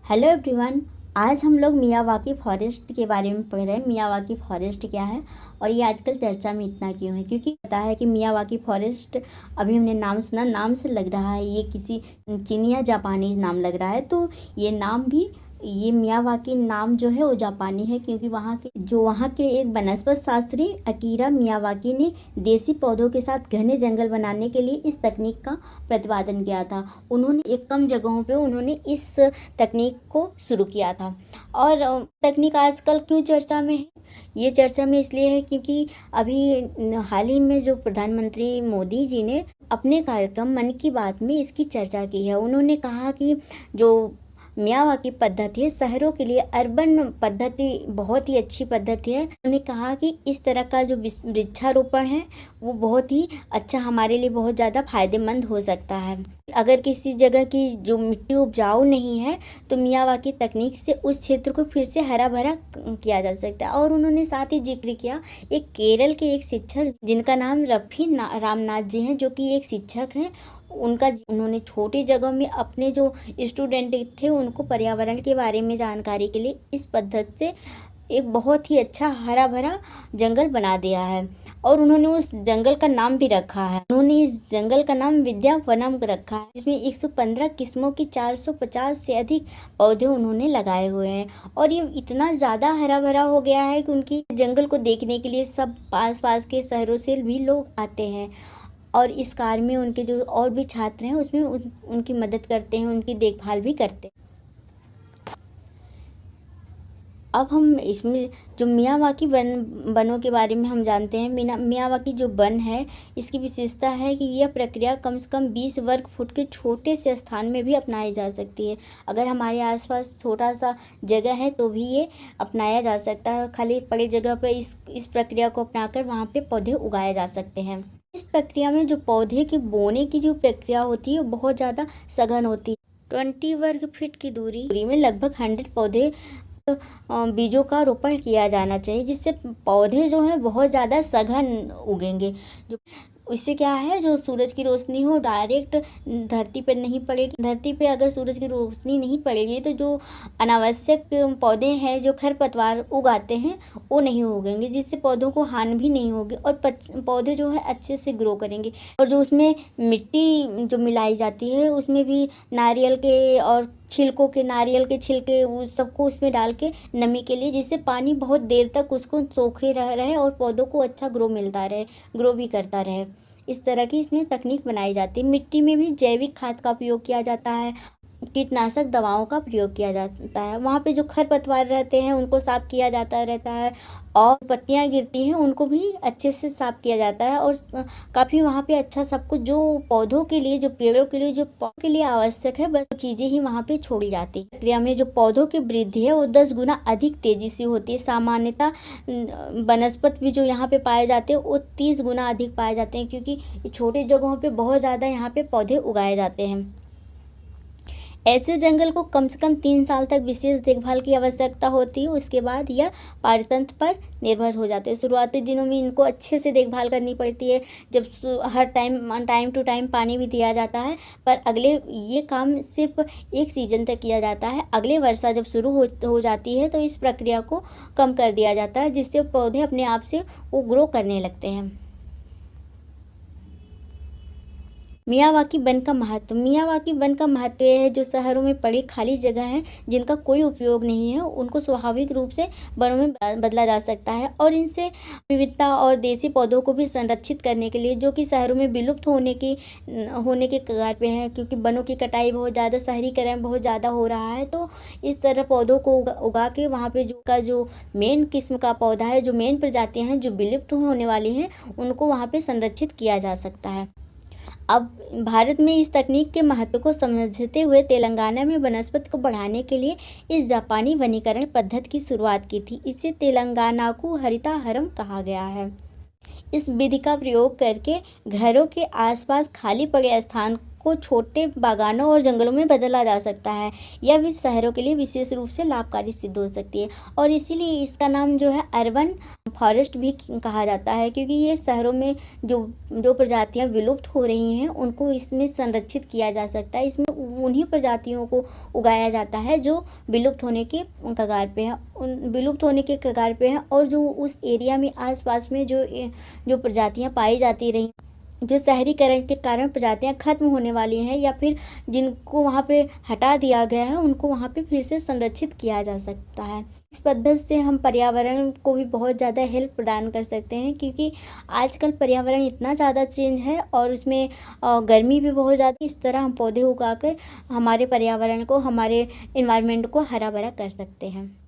Hello everyone. आज हम लोग मियावाकी फॉरेस्ट के बारे में पढ़ रहे हैं। मियावाकी फॉरेस्ट क्या है और ये आजकल चर्चा में इतना क्यों है, क्योंकि पता है कि मियावाकी फॉरेस्ट अभी हमने नाम सुना, नाम से लग रहा है ये किसी चीनी या जापानी नाम लग रहा है। तो ये नाम भी, ये मियावाकी नाम जो है वो जापानी है, क्योंकि वहाँ के एक वनस्पति शास्त्री अकीरा मियावाकी ने देसी पौधों के साथ घने जंगल बनाने के लिए इस तकनीक का प्रतिपादन किया था। उन्होंने एक कम जगहों पे उन्होंने इस तकनीक को शुरू किया था। और तकनीक आजकल क्यों चर्चा में है? ये चर्चा में इसलिए है क्योंकि अभी हाल ही में जो प्रधानमंत्री मोदी जी ने अपने कार्यक्रम मन की बात में इसकी चर्चा की है। उन्होंने कहा कि जो मियावाकी पद्धति है शहरों के लिए, अर्बन पद्धति बहुत ही अच्छी पद्धति है। उन्होंने कहा कि इस तरह का जो वृक्षारोपण है वो बहुत ही अच्छा, हमारे लिए बहुत ज़्यादा फायदेमंद हो सकता है। अगर किसी जगह की जो मिट्टी उपजाऊ नहीं है तो मियावाकी तकनीक से उस क्षेत्र को फिर से हरा भरा किया जा सकता है। और उन्होंने साथ ही जिक्र किया एक केरल के एक शिक्षक जिनका नाम रफी रामनाथ जी हैं, जो कि एक शिक्षक हैं। उन्होंने छोटी जगह में अपने जो स्टूडेंट थे उनको पर्यावरण के बारे में जानकारी के लिए इस पद्धति से एक बहुत ही अच्छा हरा भरा जंगल बना दिया है। और उन्होंने उस जंगल का नाम भी रखा है, उन्होंने इस जंगल का नाम विद्यावनम रखा है, जिसमें 115 किस्मों की 450 से अधिक पौधे उन्होंने लगाए हुए हैं। और ये इतना ज़्यादा हरा भरा हो गया है कि उनकी जंगल को देखने के लिए सब पास पास के शहरों से भी लोग आते हैं और इस कार्य में उनके जो और भी छात्र हैं उसमें उनकी मदद करते हैं, उनकी देखभाल भी करते हैं। अब हम इसमें जो मियावाकी वनों के बारे में हम जानते हैं। मियावाकी जो वन है इसकी विशेषता है कि यह प्रक्रिया कम से कम 20 वर्ग फुट के छोटे से स्थान में भी अपनाई जा सकती है। अगर हमारे आसपास छोटा सा जगह है तो भी ये अपनाया जा सकता है। खाली बड़ी जगह पर इस प्रक्रिया को अपनाकर वहाँ पे पौधे उगाए जा सकते हैं। इस प्रक्रिया में जो पौधे के बोने की जो प्रक्रिया होती है वो बहुत ज़्यादा सघन होती है। 20 वर्ग फीट की दूरी में लगभग 100 पौधे बीजों का रोपण किया जाना चाहिए, जिससे पौधे जो हैं बहुत ज़्यादा सघन उगेंगे। जो इससे क्या है, जो सूरज की रोशनी हो डायरेक्ट धरती पर नहीं पड़ेगी। धरती पे अगर सूरज की रोशनी नहीं पड़ेगी तो जो अनावश्यक पौधे हैं जो खरपतवार उगाते हैं वो नहीं उगेंगे, जिससे पौधों को हानि भी नहीं होगी और पौधे जो है अच्छे से ग्रो करेंगे। और जो उसमें मिट्टी जो मिलाई जाती है उसमें भी नारियल के और नारियल के छिलके उस सबको उसमें डाल के नमी के लिए, जिससे पानी बहुत देर तक उसको सोखे रहे और पौधों को अच्छा ग्रो भी करता रहे। इस तरह की इसमें तकनीक बनाई जाती है। मिट्टी में भी जैविक खाद का उपयोग किया जाता है, कीटनाशक दवाओं का प्रयोग किया जाता है। वहाँ पे जो खरपतवार रहते हैं उनको साफ किया जाता रहता है और पत्तियाँ गिरती हैं उनको भी अच्छे से साफ किया जाता है। और काफ़ी वहाँ पे अच्छा सब कुछ जो पौधों के लिए, जो पेड़ों के लिए, जो पौधों के लिए आवश्यक है बस चीज़ें ही वहाँ पे छोड़ी जाती है। प्रक्रिया में जो पौधों की वृद्धि है वो 10 गुना अधिक तेज़ी से होती है। सामान्यतः वनस्पति भी जो यहाँ पे पाए जाते हैं वो 30 गुना अधिक पाए जाते हैं, क्योंकि छोटी जगहों पर बहुत ज़्यादा यहाँ पे पौधे उगाए जाते हैं। ऐसे जंगल को कम से कम 3 साल तक विशेष देखभाल की आवश्यकता होती है। उसके बाद यह पारतंत्र पर निर्भर हो जाते हैं। शुरुआती दिनों में इनको अच्छे से देखभाल करनी पड़ती है, जब हर टाइम टू टाइम पानी भी दिया जाता है। पर ये काम सिर्फ एक सीजन तक किया जाता है। अगले वर्षा जब शुरू हो जाती है तो इस प्रक्रिया को कम कर दिया जाता है, जिससे पौधे अपने आप से वो ग्रो करने लगते हैं। मियावाकी वन का महत्व। मियावाकी वन का महत्व यह है, जो शहरों में पड़ी खाली जगह है जिनका कोई उपयोग नहीं है उनको स्वाभाविक रूप से वनों में बदला जा सकता है। और इनसे विविधता और देसी पौधों को भी संरक्षित करने के लिए, जो कि शहरों में विलुप्त होने के कगार पे हैं, क्योंकि वनों की कटाई बहुत ज़्यादा, शहरीकरण बहुत ज़्यादा हो रहा है। तो इस तरह पौधों को उगा के वहाँ पे जो मेन किस्म का पौधा है, जो मेन प्रजातियाँ हैं जो विलुप्त होने वाली हैं, उनको वहाँ पे संरक्षित किया जा सकता है। अब भारत में इस तकनीक के महत्व को समझते हुए तेलंगाना में वनस्पति को बढ़ाने के लिए इस जापानी वनीकरण पद्धति की शुरुआत की थी। इसे तेलंगाना को हरिताहरम कहा गया है। इस विधि का प्रयोग करके घरों के आसपास खाली पड़े स्थान को छोटे बागानों और जंगलों में बदला जा सकता है। यह भी शहरों के लिए विशेष रूप से लाभकारी सिद्ध हो सकती है और इसीलिए इसका नाम जो है अर्बन फॉरेस्ट भी कहा जाता है, क्योंकि ये शहरों में जो प्रजातियां विलुप्त हो रही हैं उनको इसमें संरक्षित किया जा सकता है। इसमें उन्हीं प्रजातियों को उगाया जाता है जो विलुप्त होने के कगार पे है, और जो उस एरिया में आसपास में जो प्रजातियां पाई जाती रही, जो शहरीकरण के कारण प्रजातियां खत्म होने वाली हैं या फिर जिनको वहाँ पे हटा दिया गया है, उनको वहाँ पे फिर से संरक्षित किया जा सकता है। इस पद्धति से हम पर्यावरण को भी बहुत ज़्यादा हेल्प प्रदान कर सकते हैं, क्योंकि आजकल पर्यावरण इतना ज़्यादा चेंज है और उसमें गर्मी भी बहुत ज़्यादा। इस तरह हम पौधे उगाकर हमारे पर्यावरण को, हमारे इन्वायरमेंट को हरा भरा कर सकते हैं।